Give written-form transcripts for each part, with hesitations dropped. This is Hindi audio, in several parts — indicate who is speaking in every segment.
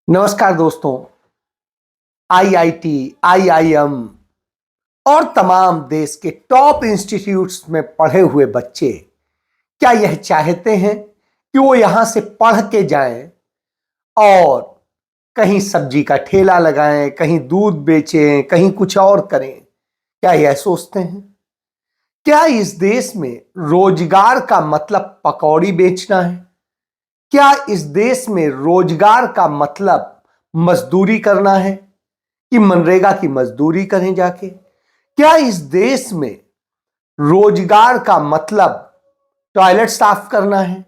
Speaker 1: नमस्कार दोस्तों। आईआईटी, आईआईएम और तमाम देश के टॉप इंस्टीट्यूट्स में पढ़े हुए बच्चे क्या यह चाहते हैं कि वो यहां से पढ़ के जाएं और कहीं सब्जी का ठेला लगाएं, कहीं दूध बेचें, कहीं कुछ और करें? क्या यह सोचते हैं? क्या इस देश में रोजगार का मतलब पकौड़ी बेचना है? क्या इस देश में रोजगार का मतलब मजदूरी करना है कि मनरेगा की मजदूरी करें जाके? क्या इस देश में रोजगार का मतलब टॉयलेट साफ करना है?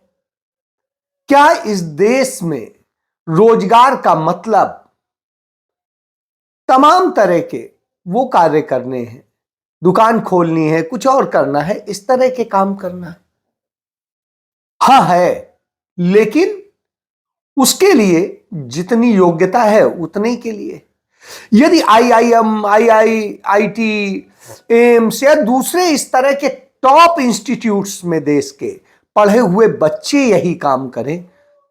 Speaker 1: क्या इस देश में रोजगार का मतलब तमाम तरह के वो कार्य करने हैं, दुकान खोलनी है, कुछ और करना है, इस तरह के काम करना है? हाँ है, लेकिन उसके लिए जितनी योग्यता है उतने के लिए। यदि आईआईएम, आईआईटी, एम्स या दूसरे इस तरह के टॉप इंस्टीट्यूट्स में देश के पढ़े हुए बच्चे यही काम करें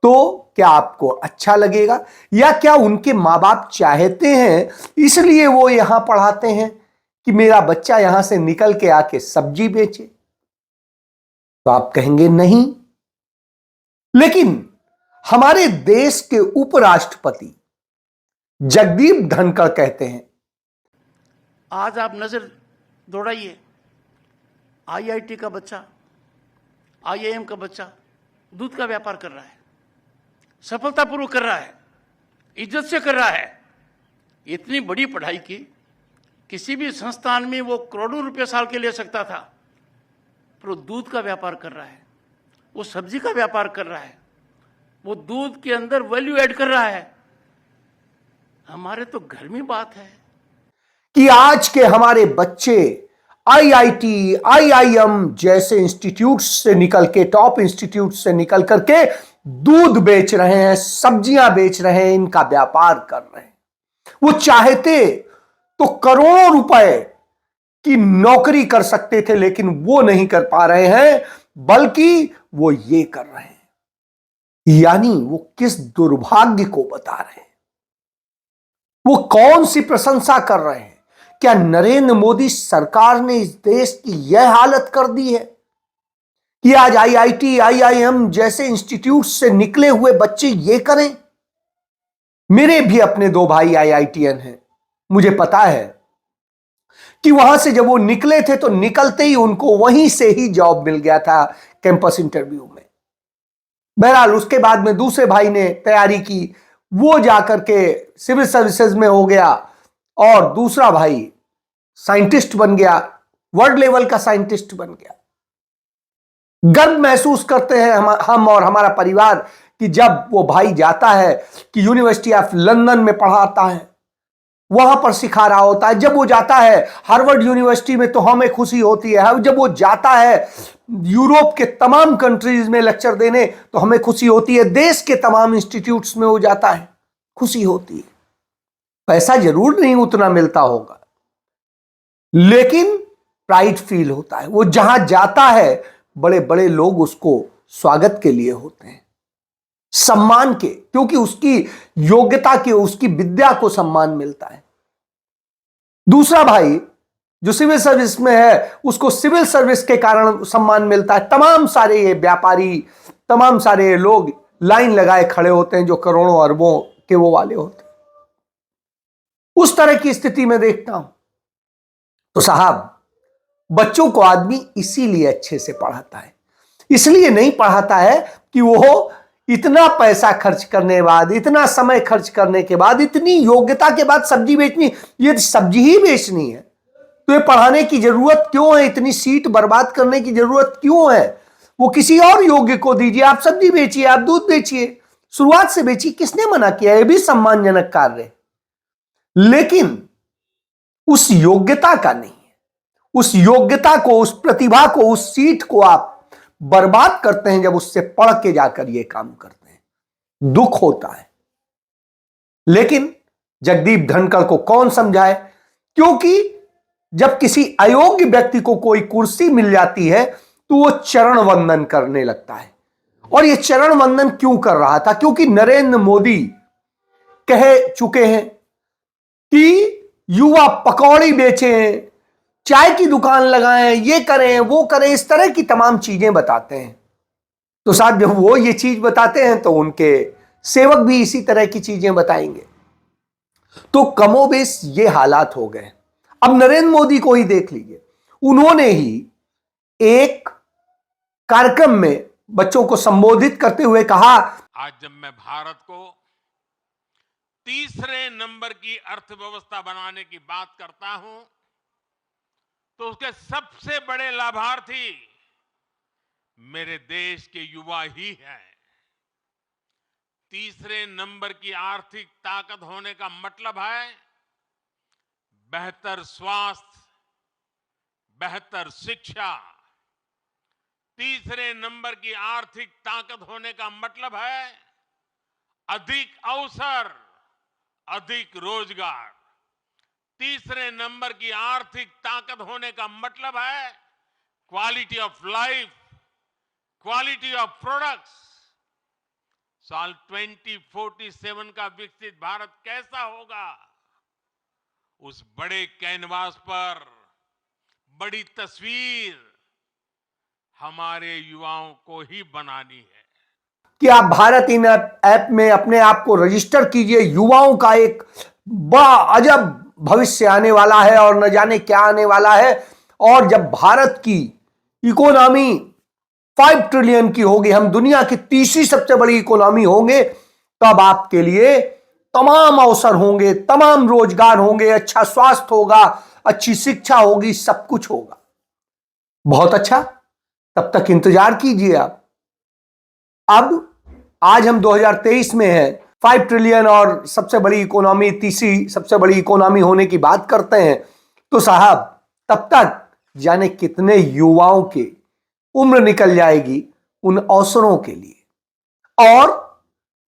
Speaker 1: तो क्या आपको अच्छा लगेगा? या क्या उनके माँ बाप चाहते हैं इसलिए वो यहां पढ़ाते हैं कि मेरा बच्चा यहां से निकल के आके सब्जी बेचे? तो आप कहेंगे नहीं। लेकिन हमारे देश के उपराष्ट्रपति जगदीप धनखड़ कहते हैं,
Speaker 2: आज आप नजर दौड़ाइए, आईआईटी का बच्चा, आईआईएम का बच्चा दूध का व्यापार कर रहा है, सफलतापूर्वक कर रहा है, इज्जत से कर रहा है। इतनी बड़ी पढ़ाई की, किसी भी संस्थान में वो करोड़ों रुपए साल के ले सकता था, पर वो दूध का व्यापार कर रहा है, वो सब्जी का व्यापार कर रहा है, वो दूध के अंदर वैल्यू ऐड कर रहा है। हमारे तो घर में बात है
Speaker 1: कि आज के हमारे बच्चे आईआईटी, आईआईएम जैसे इंस्टीट्यूट से निकल के, टॉप इंस्टीट्यूट से निकल करके दूध बेच रहे हैं, सब्जियां बेच रहे हैं, इनका व्यापार कर रहे हैं। वो चाहते तो करोड़ों रुपए की नौकरी कर सकते थे, लेकिन वो नहीं कर पा रहे हैं, बल्कि वो ये कर रहे हैं। यानी वो किस दुर्भाग्य को बता रहे हैं, वो कौन सी प्रशंसा कर रहे हैं? क्या नरेंद्र मोदी सरकार ने इस देश की यह हालत कर दी है कि आज आईआईटी, आईआईएम जैसे इंस्टीट्यूट से निकले हुए बच्चे ये करें? मेरे भी अपने दो भाई आईआईटीएन हैं। मुझे पता है कि वहां से जब वो निकले थे तो निकलते ही उनको वहीं से ही जॉब मिल गया था, कैंपस इंटरव्यू में। बहरहाल उसके बाद में दूसरे भाई ने तैयारी की, वो जाकर के सिविल सर्विसेज में हो गया, और दूसरा भाई साइंटिस्ट बन गया, वर्ल्ड लेवल का साइंटिस्ट बन गया। गर्व महसूस करते हैं हम और हमारा परिवार कि जब वो भाई जाता है कि यूनिवर्सिटी ऑफ लंदन में पढ़ाता है, वहां पर सिखा रहा होता है। जब वो जाता है हार्वर्ड यूनिवर्सिटी में तो हमें खुशी होती है। जब वो जाता है यूरोप के तमाम कंट्रीज में लेक्चर देने तो हमें खुशी होती है। देश के तमाम इंस्टीट्यूट्स में वो जाता है, खुशी होती है। पैसा जरूर नहीं उतना मिलता होगा, लेकिन प्राइड फील होता है। वो जहां जाता है बड़े बड़े लोग उसको स्वागत के लिए होते हैं, सम्मान के, क्योंकि उसकी योग्यता के, उसकी विद्या को सम्मान मिलता है। दूसरा भाई जो सिविल सर्विस में है उसको सिविल सर्विस के कारण सम्मान मिलता है। तमाम सारे ये व्यापारी, तमाम सारे लोग लाइन लगाए खड़े होते हैं जो करोड़ों अरबों के वो वाले होते हैं। उस तरह की स्थिति में देखता हूं तो साहब, बच्चों को आदमी इसीलिए अच्छे से पढ़ाता है। इसलिए नहीं पढ़ाता है कि वो इतना पैसा खर्च करने के बाद, इतना समय खर्च करने के बाद, इतनी योग्यता के बाद सब्जी बेचनी, ये सब्जी ही बेचनी है तो ये पढ़ाने की जरूरत क्यों है? इतनी सीट बर्बाद करने की जरूरत क्यों है? वो किसी और योग्य को दीजिए, आप सब्जी बेचिए, आप दूध बेचिए, शुरुआत से बेचिए। किसने मना किया? ये भी सम्मानजनक कार्य है, लेकिन उस योग्यता का नहीं है। उस योग्यता को, उस प्रतिभा को, उस सीट को आप बर्बाद करते हैं जब उससे पढ़ के जाकर ये काम करते हैं। दुख होता है, लेकिन जगदीप धनखड़ को कौन समझाए? क्योंकि जब किसी अयोग्य व्यक्ति को कोई कुर्सी मिल जाती है तो वो चरण वंदन करने लगता है। और ये चरण वंदन क्यों कर रहा था? क्योंकि नरेंद्र मोदी कह चुके हैं कि युवा पकौड़ी बेचें, चाय की दुकान लगाएं, ये करें वो करें, इस तरह की तमाम चीजें बताते हैं। तो साहब जब वो ये चीज बताते हैं तो उनके सेवक भी इसी तरह की चीजें बताएंगे। तो कमोबेश ये हालात हो गए। अब नरेंद्र मोदी को ही देख लीजिए, उन्होंने ही एक कार्यक्रम में बच्चों को संबोधित करते हुए कहा,
Speaker 3: आज जब मैं भारत को तीसरे नंबर की अर्थव्यवस्था बनाने की बात करता हूं तो उसके सबसे बड़े लाभार्थी मेरे देश के युवा ही हैं। तीसरे नंबर की आर्थिक ताकत होने का मतलब है बेहतर स्वास्थ्य, बेहतर शिक्षा। तीसरे नंबर की आर्थिक ताकत होने का मतलब है अधिक अवसर, अधिक रोजगार। तीसरे नंबर की आर्थिक ताकत होने का मतलब है quality of life, quality of products. साल 2047 का विकसित भारत कैसा होगा, उस बड़े कैनवास पर बड़ी तस्वीर हमारे युवाओं को ही बनानी है।
Speaker 1: कि आप भारत इन ऐप में अपने आप को रजिस्टर कीजिए। युवाओं का एक बड़ा अजब भविष्य आने वाला है और न जाने क्या आने वाला है। और जब भारत की इकोनॉमी 5 ट्रिलियन की होगी, हम दुनिया की तीसरी सबसे बड़ी इकोनॉमी होंगे, तब आपके लिए तमाम अवसर होंगे, तमाम रोजगार होंगे, अच्छा स्वास्थ्य होगा, अच्छी शिक्षा होगी, सब कुछ होगा। बहुत अच्छा, तब तक इंतजार कीजिए आप। अब आज हम 2023 में हैं, 5 ट्रिलियन और सबसे बड़ी इकोनॉमी, तीसरी सबसे बड़ी इकोनॉमी होने की बात करते हैं। तो साहब तब तक जाने कितने युवाओं की उम्र निकल जाएगी उन अवसरों के लिए। और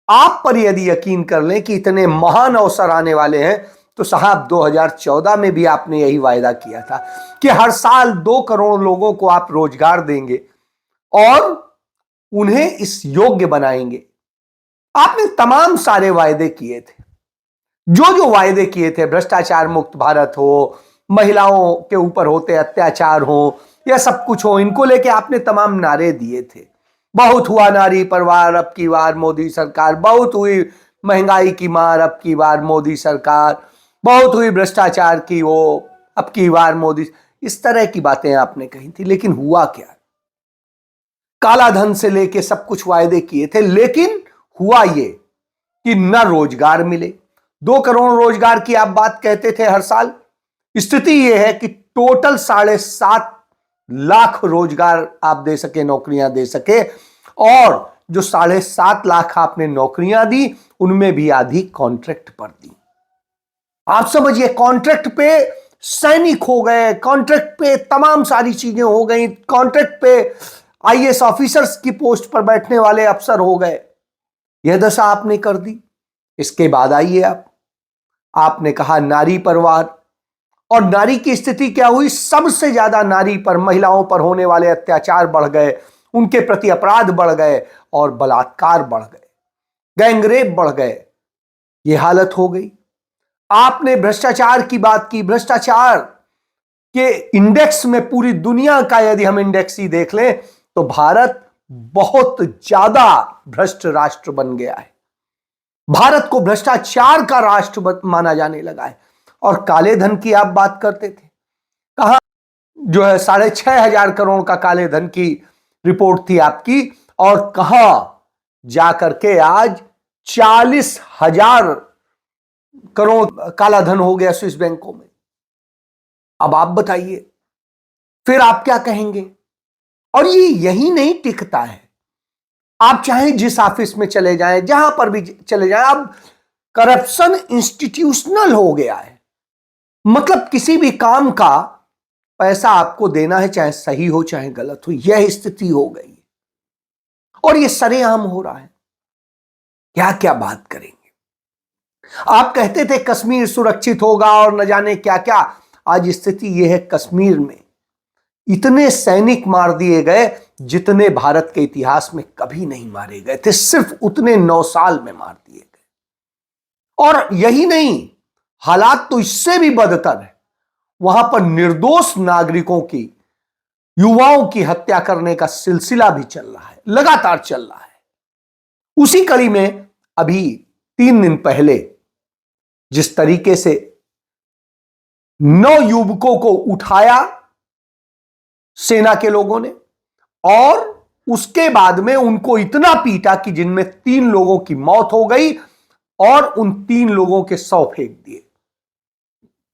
Speaker 1: आप पर यदि यकीन कर लें कि इतने महान अवसर आने वाले हैं, तो साहब 2014 में भी आपने यही वायदा किया था कि हर साल 2 करोड़ लोगों को आप रोजगार देंगे और उन्हें इस योग्य बनाएंगे। आपने तमाम सारे वायदे किए थे, जो वायदे किए थे, भ्रष्टाचार मुक्त भारत हो, महिलाओं के ऊपर होते अत्याचार हो, या सब कुछ हो, इनको लेके आपने तमाम नारे दिए थे। बहुत हुआ नारी परवार अब की बार मोदी सरकार, बहुत हुई महंगाई की मार अब की बार मोदी सरकार, बहुत हुई भ्रष्टाचार की वो अब की बार मोदी, इस तरह की बातें आपने कही थी। लेकिन हुआ क्या? काला धन से लेके सब कुछ वायदे किए थे, लेकिन हुआ ये कि न रोजगार मिले। 2 करोड़ रोजगार की आप बात कहते थे हर साल, स्थिति यह है कि टोटल 7.5 लाख रोजगार आप दे सके, नौकरियां दे सके, और जो 7.5 लाख आपने नौकरियां दी उनमें भी आधी कॉन्ट्रैक्ट पर दी। आप समझिए, कॉन्ट्रैक्ट पे सैनिक हो गए, कॉन्ट्रैक्ट पे तमाम सारी चीजें हो गई, कॉन्ट्रैक्ट पे आईएएस ऑफिसर्स की पोस्ट पर बैठने वाले अफसर हो गए। यह दशा आपने कर दी। इसके बाद आइए आपने कहा नारी परवार, और नारी की स्थिति क्या हुई? सबसे ज्यादा नारी पर, महिलाओं पर होने वाले अत्याचार बढ़ गए, उनके प्रति अपराध बढ़ गए और बलात्कार बढ़ गए, गैंगरेप बढ़ गए। यह हालत हो गई। आपने भ्रष्टाचार की बात की। भ्रष्टाचार के इंडेक्स में पूरी दुनिया का यदि हम इंडेक्स ही देख लें तो भारत बहुत ज्यादा भ्रष्ट राष्ट्र बन गया है। भारत को भ्रष्टाचार का राष्ट्र माना जाने लगा है। और काले धन की आप बात करते थे, कहां जो है 6,500 करोड़ का काले धन की रिपोर्ट थी आपकी, और कहां जाकर के आज 40,000 करोड़ काला धन हो गया स्विस बैंकों में। अब आप बताइए, फिर आप क्या कहेंगे? और ये यही नहीं टिकता है। आप चाहे जिस ऑफिस में चले जाएं, जहां पर भी चले जाएं, अब करप्शन इंस्टीट्यूशनल हो गया है। मतलब किसी भी काम का पैसा आपको देना है, चाहे सही हो चाहे गलत हो, यह स्थिति हो गई है। और यह सरेआम हो रहा है। क्या क्या बात करेंगे? आप कहते थे कश्मीर सुरक्षित होगा और न जाने क्या क्या। आज स्थिति यह है, कश्मीर में इतने सैनिक मार दिए गए जितने भारत के इतिहास में कभी नहीं मारे गए थे। सिर्फ उतने 9 साल में मार दिए गए। और यही नहीं, हालात तो इससे भी बदतर है। वहां पर निर्दोष नागरिकों की, युवाओं की हत्या करने का सिलसिला भी चल रहा है, लगातार चल रहा है। उसी कड़ी में अभी 3 दिन पहले जिस तरीके से 9 युवकों को उठाया सेना के लोगों ने और उसके बाद में उनको इतना पीटा कि जिनमें 3 लोगों की मौत हो गई और उन 3 लोगों के शव फेंक दिए,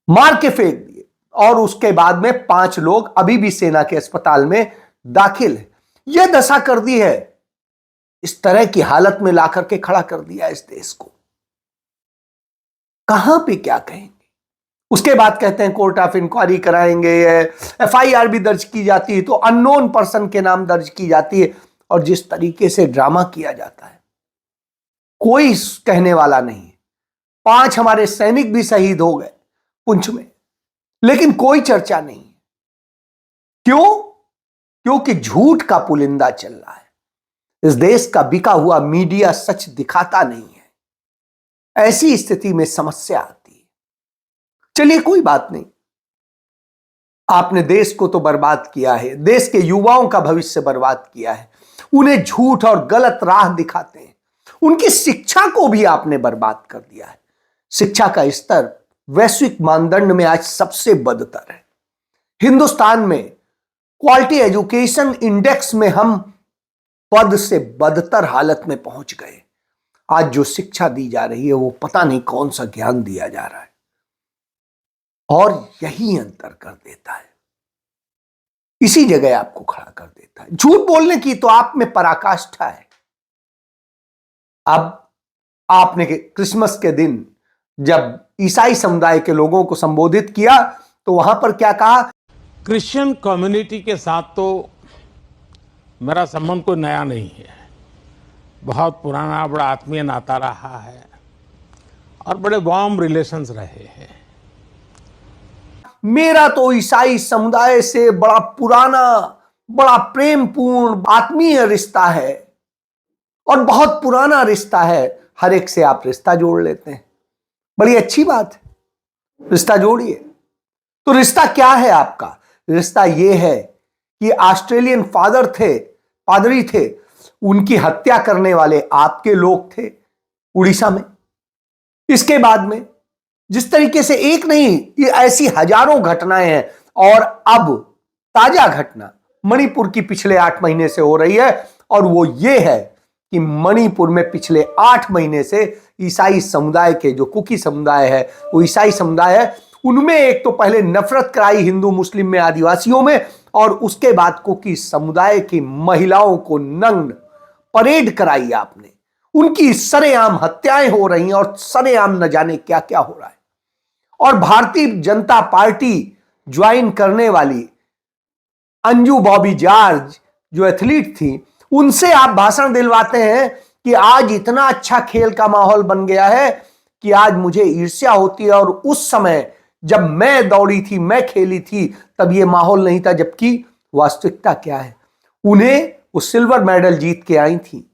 Speaker 1: मार के फेंक दिए, और उसके बाद में 5 लोग अभी भी सेना के अस्पताल में दाखिल है। यह दशा कर दी है, इस तरह की हालत में लाकर के खड़ा कर दिया इस देश को। कहां पे क्या कहेंगे? उसके बाद कहते हैं कोर्ट ऑफ इंक्वायरी कराएंगे, एफआईआर भी दर्ज की जाती है तो अननोन पर्सन के नाम दर्ज की जाती है, और जिस तरीके से ड्रामा किया जाता है कोई कहने वाला नहीं। 5 हमारे सैनिक भी शहीद हो गए पुंछ में, लेकिन कोई चर्चा नहीं। क्यों? क्योंकि झूठ का पुलिंदा चल रहा है। इस देश का बिका हुआ मीडिया सच दिखाता नहीं है। ऐसी स्थिति में समस्या आती है। चलिए कोई बात नहीं, आपने देश को तो बर्बाद किया है, देश के युवाओं का भविष्य बर्बाद किया है, उन्हें झूठ और गलत राह दिखाते हैं, उनकी शिक्षा को भी आपने बर्बाद कर दिया है। शिक्षा का स्तर वैश्विक मानदंड में आज सबसे बदतर है। हिंदुस्तान में क्वालिटी एजुकेशन इंडेक्स में हम पद से बदतर हालत में पहुंच गए। आज जो शिक्षा दी जा रही है वो पता नहीं कौन सा ज्ञान दिया जा रहा है, और यही अंतर कर देता है, इसी जगह आपको खड़ा कर देता है। झूठ बोलने की तो आप में पराकाष्ठा है। अब आपने क्रिसमस के दिन जब ईसाई समुदाय के लोगों को संबोधित किया तो वहां पर क्या कहा?
Speaker 3: क्रिश्चियन कम्युनिटी के साथ तो मेरा संबंध कोई नया नहीं है, बहुत पुराना बड़ा आत्मीय नाता रहा है और बड़े वार्म रिलेशंस रहे हैं।
Speaker 1: मेरा तो ईसाई समुदाय से बड़ा पुराना, बड़ा प्रेमपूर्ण आत्मीय रिश्ता है और बहुत पुराना रिश्ता है। हर एक से आप रिश्ता जोड़ लेते हैं, बड़ी अच्छी बात है, रिश्ता जोड़िए। तो रिश्ता क्या है आपका? रिश्ता यह है कि ऑस्ट्रेलियन पादरी थे, उनकी हत्या करने वाले आपके लोग थे उड़ीसा में। इसके बाद में जिस तरीके से एक नहीं, ये ऐसी हजारों घटनाएं हैं, और अब ताजा घटना मणिपुर की पिछले 8 महीने से हो रही है, और वो ये है कि मणिपुर में पिछले 8 महीने से ईसाई समुदाय के, जो कुकी समुदाय है, वो ईसाई समुदाय है, उनमें एक तो पहले नफरत कराई हिंदू मुस्लिम में, आदिवासियों में, और उसके बाद कुकी समुदाय की महिलाओं को नग्न परेड कराई आपने। उनकी सरेआम हत्याएं हो रही हैं और सरेआम न जाने क्या क्या हो रहा है। और भारतीय जनता पार्टी ज्वाइन करने वाली अंजू बॉबी जॉर्ज जो एथलीट थी, उनसे आप भाषण दिलवाते हैं कि आज इतना अच्छा खेल का माहौल बन गया है कि आज मुझे ईर्ष्या होती है, और उस समय जब मैं दौड़ी थी, मैं खेली थी, तब ये माहौल नहीं था। जबकि वास्तविकता क्या है? उन्हें वो सिल्वर मेडल जीत के आई थी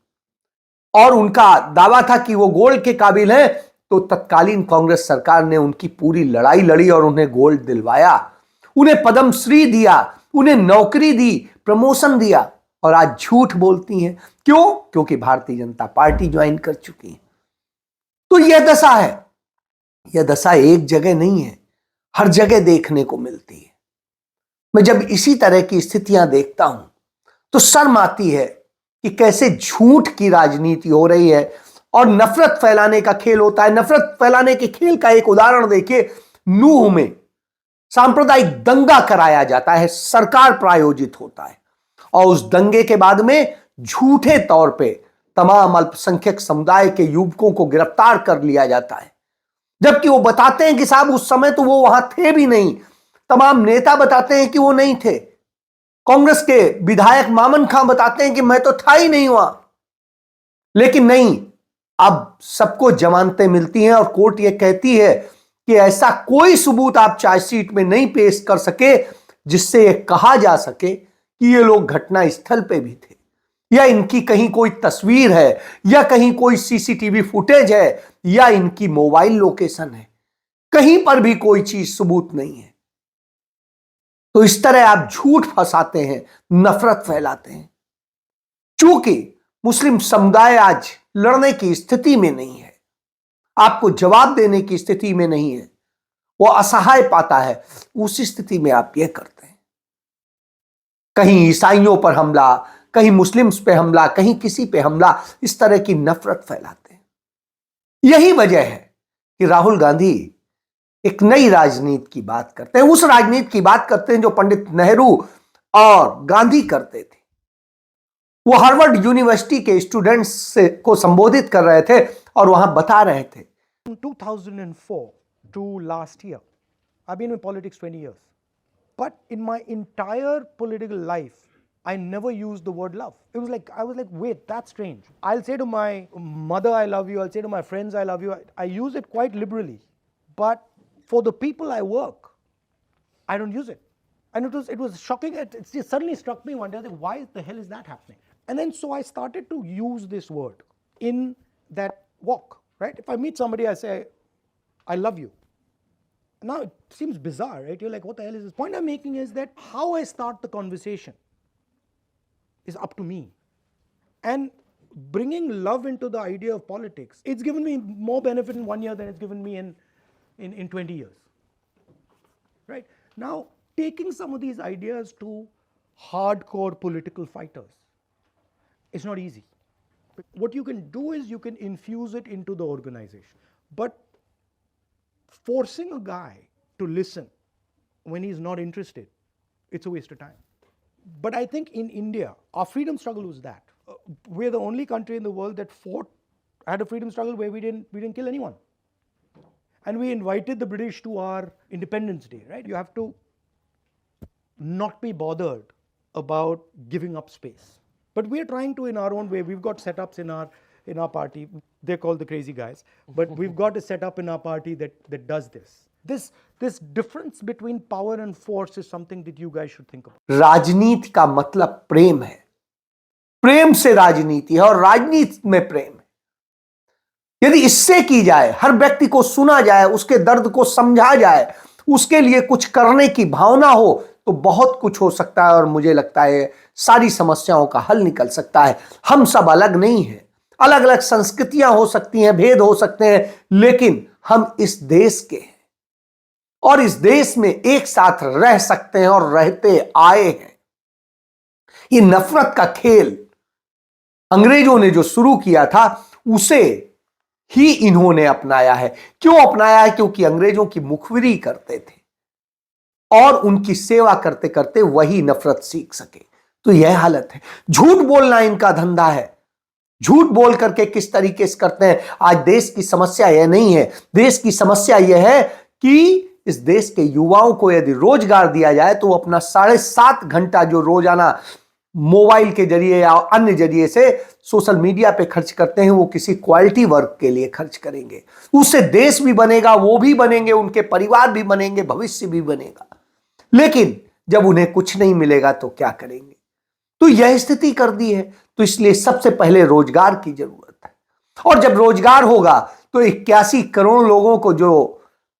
Speaker 1: और उनका दावा था कि वो गोल्ड के काबिल है, तो तत्कालीन कांग्रेस सरकार ने उनकी पूरी लड़ाई लड़ी और उन्हें गोल्ड दिलवाया, उन्हें पद्मश्री दिया, उन्हें नौकरी दी, प्रमोशन दिया, और आज झूठ बोलती हैं। क्यों? क्योंकि भारतीय जनता पार्टी ज्वाइन कर चुकी है। तो यह दशा है। यह दशा एक जगह नहीं है, हर जगह देखने को मिलती है। मैं जब इसी तरह की स्थितियां देखता हूं तो शर्म आती है कि कैसे झूठ की राजनीति हो रही है और नफरत फैलाने का खेल होता है। नफरत फैलाने के खेल का एक उदाहरण देखिए, नूह में सांप्रदायिक दंगा कराया जाता है, सरकार प्रायोजित होता है, और उस दंगे के बाद में झूठे तौर पे तमाम अल्पसंख्यक समुदाय के युवकों को गिरफ्तार कर लिया जाता है, जबकि वो बताते हैं कि साहब उस समय तो वो वहां थे भी नहीं। तमाम नेता बताते हैं कि वो नहीं थे। कांग्रेस के विधायक मामन खां बताते हैं कि मैं तो था ही नहीं वहां। लेकिन नहीं, अब सबको जमानतें मिलती हैं और कोर्ट ये कहती है कि ऐसा कोई सबूत आप चार्जशीट में नहीं पेश कर सके जिससे यह कहा जा सके कि ये लोग घटना स्थल पे भी थे। या इनकी कहीं कोई तस्वीर है, या कहीं कोई सीसीटीवी फुटेज है, या इनकी मोबाइल लोकेशन है, कहीं पर भी कोई चीज सबूत नहीं है। तो इस तरह आप झूठ फंसाते हैं, नफरत फैलाते हैं। चूंकि मुस्लिम समुदाय आज लड़ने की स्थिति में नहीं है, आपको जवाब देने की स्थिति में नहीं है, वो असहाय पाता है, उस स्थिति में आप यह करते हैं। कहीं ईसाइयों पर हमला, कहीं मुस्लिम्स पे हमला, कहीं किसी पे हमला, इस तरह की नफरत फैलाते हैं। यही वजह है कि राहुल गांधी एक नई राजनीति की बात करते हैं, उस राजनीति की बात करते हैं जो पंडित नेहरू और गांधी करते थे। वो हार्वर्ड यूनिवर्सिटी के स्टूडेंट्स को संबोधित कर रहे थे और वहां बता रहे थे,
Speaker 4: From 2004 to last year, I've been in politics 20 years. But in my entire political life, I never used the word love. It was like, I was like, wait, that's strange. I'll say to my mother, I love you. I'll say to my friends, I love you. I use it quite liberally. But for the people I work, I don't use it. And it was shocking. It just suddenly struck me one day, I was like, why the hell is that happening? And then so I started to use this word in that walk, right? If I meet somebody, I say, I love you. Now it seems bizarre, right? You're like, what the hell is this? Point I'm making is that how I start the conversation is up to me. And bringing love into the idea of politics, it's given me more benefit in 1 year than it's given me in 20 years. Right? Now, taking some of these ideas to hardcore political fighters, it's not easy. What you can do is you can infuse it into the organization. But forcing a guy to listen when he's not interested, it's a waste of time. But I think in India, our freedom struggle was that. We're the only country in the world that had a freedom struggle where we didn't kill anyone. And we invited the British to our Independence Day, right? You have to not be bothered about giving up space. But we're trying to in our own way. We've got setups in our party. They're called the crazy guys. But we've got a setup in our party that does this. This difference between power and force is something that you guys should think about.
Speaker 1: राजनीति का मतलब प्रेम है, प्रेम से राजनीति है और राजनीति में प्रेम है। यदि इससे की जाए, हर व्यक्ति को सुना जाए, उसके दर्द को समझा जाए, उसके लिए कुछ करने की भावना हो, तो बहुत कुछ हो सकता है और मुझे लगता है सारी समस्याओं का हल निकल सकता है। हम सब अलग नहीं हैं, अलग अलग संस्कृतियां हो सकती हैं, भेद हो सकते हैं, लेकिन हम इस देश के हैं और इस देश में एक साथ रह सकते हैं और रहते आए हैं। ये नफरत का खेल अंग्रेजों ने जो शुरू किया था, उसे ही इन्होंने अपनाया है। क्यों अपनाया है? क्योंकि अंग्रेजों की मुखबिरी करते थे और उनकी सेवा करते करते वही नफरत सीख सके। तो यह हालत है। झूठ बोलना इनका धंधा है। झूठ बोल करके किस तरीके से करते हैं। आज देश की समस्या यह नहीं है। देश की समस्या यह है कि इस देश के युवाओं को यदि रोजगार दिया जाए तो वो अपना 7.5 घंटा जो रोजाना मोबाइल के जरिए या अन्य जरिए से सोशल मीडिया पे खर्च करते हैं, वो किसी क्वालिटी वर्क के लिए खर्च करेंगे। उससे देश भी बनेगा, वो भी बनेंगे, उनके परिवार भी बनेंगे, भविष्य भी बनेगा। लेकिन जब उन्हें कुछ नहीं मिलेगा तो क्या करेंगे? तो यह स्थिति कर दी है। तो इसलिए सबसे पहले रोजगार की जरूरत है और जब रोजगार होगा तो 81 करोड़ लोगों को जो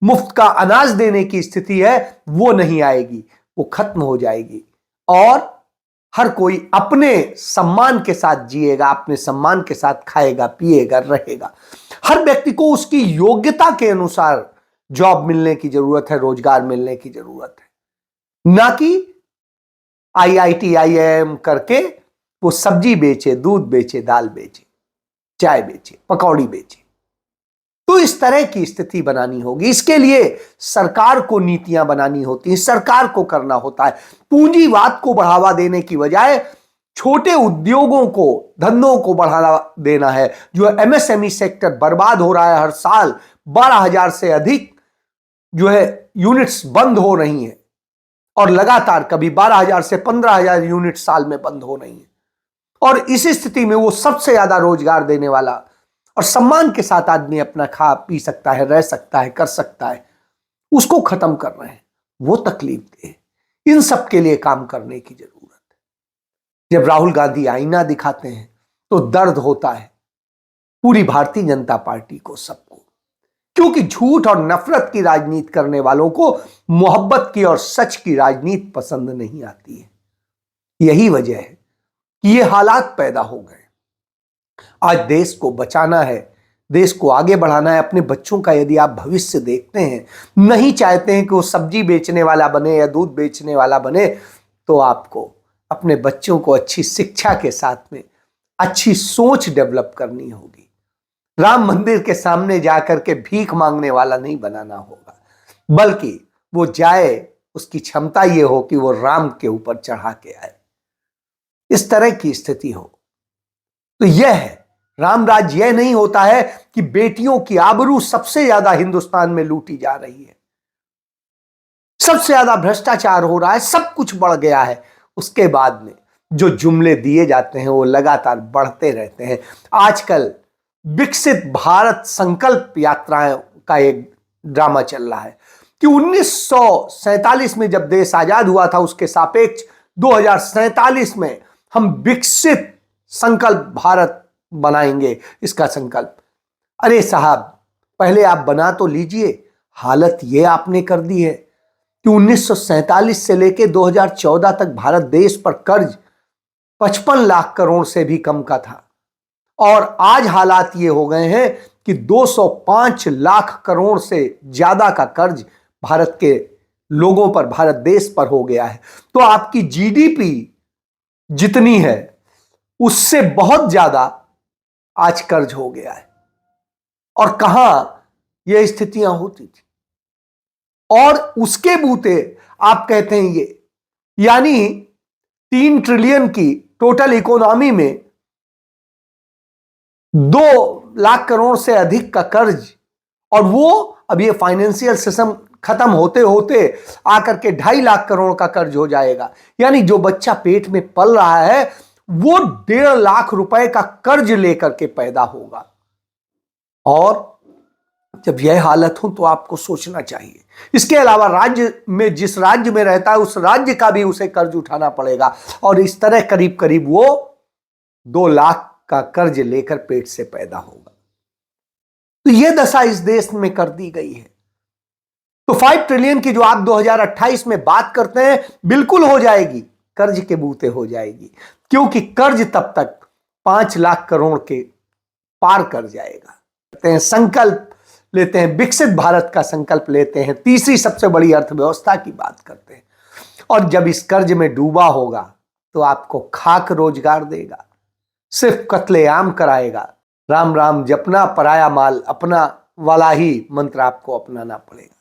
Speaker 1: मुफ्त का अनाज देने की स्थिति है वो नहीं आएगी, वो खत्म हो जाएगी और हर कोई अपने सम्मान के साथ जिएगा, अपने सम्मान के साथ खाएगा, पिएगा, रहेगा। हर व्यक्ति को उसकी योग्यता के अनुसार जॉब मिलने की जरूरत है, रोजगार मिलने की जरूरत है, ना कि IIT IIM करके वो सब्जी बेचे, दूध बेचे, दाल बेचे, चाय बेचे, पकौड़ी बेचे। तो इस तरह की स्थिति बनानी होगी। इसके लिए सरकार को नीतियां बनानी होती हैं, सरकार को करना होता है। पूंजीवाद को बढ़ावा देने की बजाय छोटे उद्योगों को, धंधों को बढ़ावा देना है। जो MSME सेक्टर बर्बाद हो रहा है, हर साल 12,000 से अधिक जो है यूनिट्स बंद हो रही हैं और लगातार कभी 12,000 से 15,000 यूनिट साल में बंद हो रही हैं। और इस स्थिति में वो सबसे ज्यादा रोजगार देने वाला और सम्मान के साथ आदमी अपना खा पी सकता है, रह सकता है, कर सकता है, उसको खत्म कर रहे हैं। वो तकलीफ दे। इन सब के लिए काम करने की जरूरत है। जब राहुल गांधी आईना दिखाते हैं तो दर्द होता है पूरी भारतीय जनता पार्टी को, सबको, क्योंकि झूठ और नफरत की राजनीति करने वालों को मोहब्बत की और सच की राजनीति पसंद नहीं आती है। यही वजह है कि ये हालात पैदा हो गए। आज देश को बचाना है, देश को आगे बढ़ाना है। अपने बच्चों का यदि आप भविष्य देखते हैं, नहीं चाहते हैं कि वो सब्जी बेचने वाला बने या दूध बेचने वाला बने, तो आपको अपने बच्चों को अच्छी शिक्षा के साथ में अच्छी सोच डेवलप करनी होगी। राम मंदिर के सामने जाकर के भीख मांगने वाला नहीं बनाना होगा, बल्कि वो जाए, उसकी क्षमता ये हो कि वो राम के ऊपर चढ़ा के आए, इस तरह की स्थिति हो। तो यह है राम राज्य। यह नहीं होता है कि बेटियों की आबरू सबसे ज्यादा हिंदुस्तान में लूटी जा रही है, सबसे ज्यादा भ्रष्टाचार हो रहा है, सब कुछ बढ़ गया है। उसके बाद में जो जुमले दिए जाते हैं वो लगातार बढ़ते रहते हैं। आजकल विकसित भारत संकल्प यात्राएं का एक ड्रामा चल रहा है कि 1947 में जब देश आजाद हुआ था, उसके सापेक्ष 2047 में हम विकसित संकल्प भारत बनाएंगे, इसका संकल्प। अरे साहब, पहले आप बना तो लीजिए। हालत ये आपने कर दी है कि 1947 से लेकर 2014 तक भारत देश पर कर्ज 55 लाख करोड़ से भी कम का था, और आज हालात ये हो गए हैं कि 205 लाख करोड़ से ज्यादा का कर्ज भारत के लोगों पर, भारत देश पर हो गया है। तो आपकी जीडीपी जितनी है उससे बहुत ज्यादा आज कर्ज हो गया है। और कहां यह स्थितियां होती थी, और उसके बूते आप कहते हैं ये, यानी 3 ट्रिलियन की टोटल इकोनॉमी में 2 लाख करोड़ से अधिक का कर्ज, और वो अब ये फाइनेंशियल सिस्टम खत्म होते होते आकर के 2.5 लाख करोड़ का कर्ज हो जाएगा। यानी जो बच्चा पेट में पल रहा है वो 1.5 लाख रुपए का कर्ज लेकर के पैदा होगा। और जब यह हालत हो तो आपको सोचना चाहिए। इसके अलावा राज्य में, जिस राज्य में रहता है उस राज्य का भी उसे कर्ज उठाना पड़ेगा, और इस तरह करीब करीब वो 2 लाख का कर्ज लेकर पेट से पैदा होगा। तो यह दशा इस देश में कर दी गई है। तो 5 ट्रिलियन की जो आप 2028 में बात करते हैं, बिल्कुल हो जाएगी, कर्ज के बूते हो जाएगी, क्योंकि कर्ज तब तक 5 लाख करोड़ के पार कर जाएगा। संकल्प लेते हैं, विकसित भारत का संकल्प लेते हैं, तीसरी सबसे बड़ी अर्थव्यवस्था की बात करते हैं, और जब इस कर्ज में डूबा होगा तो आपको खाक रोजगार देगा, सिर्फ कत्लेआम कराएगा। राम राम जपना, पराया माल अपना वाला ही मंत्र आपको अपनाना पड़ेगा।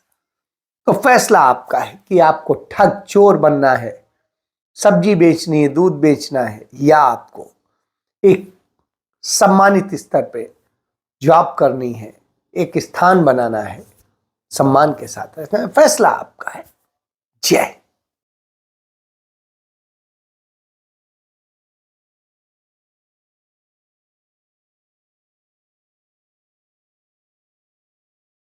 Speaker 1: तो फैसला आपका है कि आपको ठग चोर बनना है, सब्जी बेचनी है, दूध बेचना है, या आपको एक सम्मानित स्तर पे जॉब करनी है, एक स्थान बनाना है, सम्मान के साथ रहना है। फैसला आपका है। जय